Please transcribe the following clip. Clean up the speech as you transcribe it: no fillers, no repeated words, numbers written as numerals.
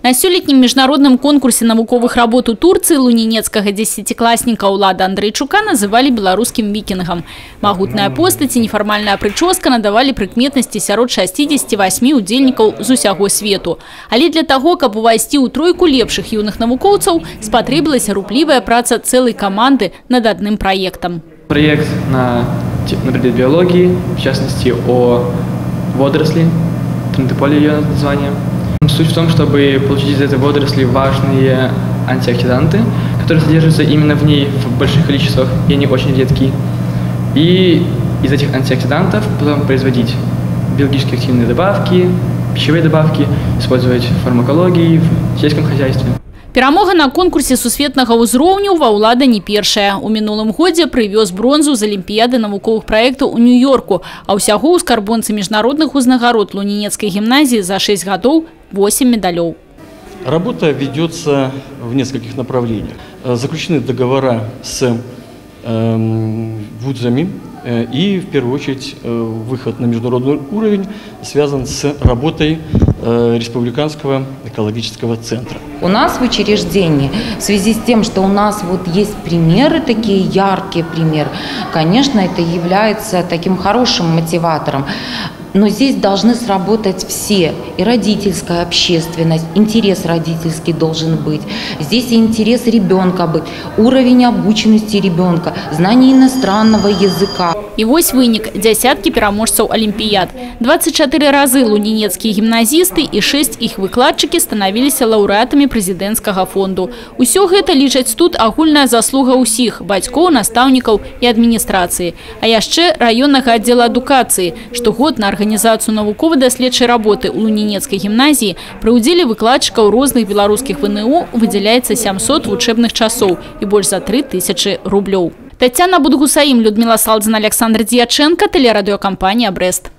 На сёлетнім міжнародным конкурсе навуковых работ у Турцыі лунінецкага дзесяцікласніка Ўлада Андрейчука называлі беларускім вікінгам. Магутная постаць і нефармальная прычоска надавалі прыкметнасці сярод 68 удзельнікаў з усяго свету. Але для таго, каб увайсці ў тройку лепшых юных навукоўцаў, спатрэбілася руплівая праца цэлай каманды над адным праектам. Проект на предмет биологии, в частности о водоросли, трантополе ее название. Суть в том, чтобы получить из этой водоросли важные антиоксиданты, которые содержатся именно в ней в больших количествах, и они очень редкие. И из этих антиоксидантов потом производить биологически активные добавки, пищевые добавки, использовать в фармакологии, в сельском хозяйстве. Перамога на конкурсе сусветнага ўзроўню ва ўлада не першая. У мінулым годзе прывёз бронзу з алімпіяды навуковых праектаў у Нью-Йорку, а ўсяго ў скарбонцы міжнародных узнагарод Лунинецкой гимназии за 6 годов 8 медалёў. Работа ведется в нескольких направлениях. Заключены договора с вузами, и в первую очередь выход на международный уровень связан с работой Республиканского экологического центра. У нас в учреждении, в связи с тем, что у нас вот есть примеры, такие яркие примеры, конечно, это является таким хорошим мотиватором. Но здесь должны сработать все, и родительская общественность, интерес родительский должен быть, здесь и интерес ребенка быть, уровень обученности ребенка, знание иностранного языка. И вось вынік – десятки пераможцаў олимпиад. 24 разы лунинецкие гимназисты и 6 их выкладчики становились лаўрэатамі президентского фонду. Усё гэта лічаць тут агульная заслуга ўсіх – бацькоў, настаўнікаў и администрации. А яшчэ раённага аддзела адукацыі, штогод на организацию навукова-даследчай работы у Лунинецкой гимназии при удзеле выкладчикаў розных беларускіх ВНУ выделяется 700 вучэбных часоў и больше за 3000 рублёў. Татьяна Будгусаим, Людмила Салдзина, Александр Дьяченко, телерадиокомпания «Брест».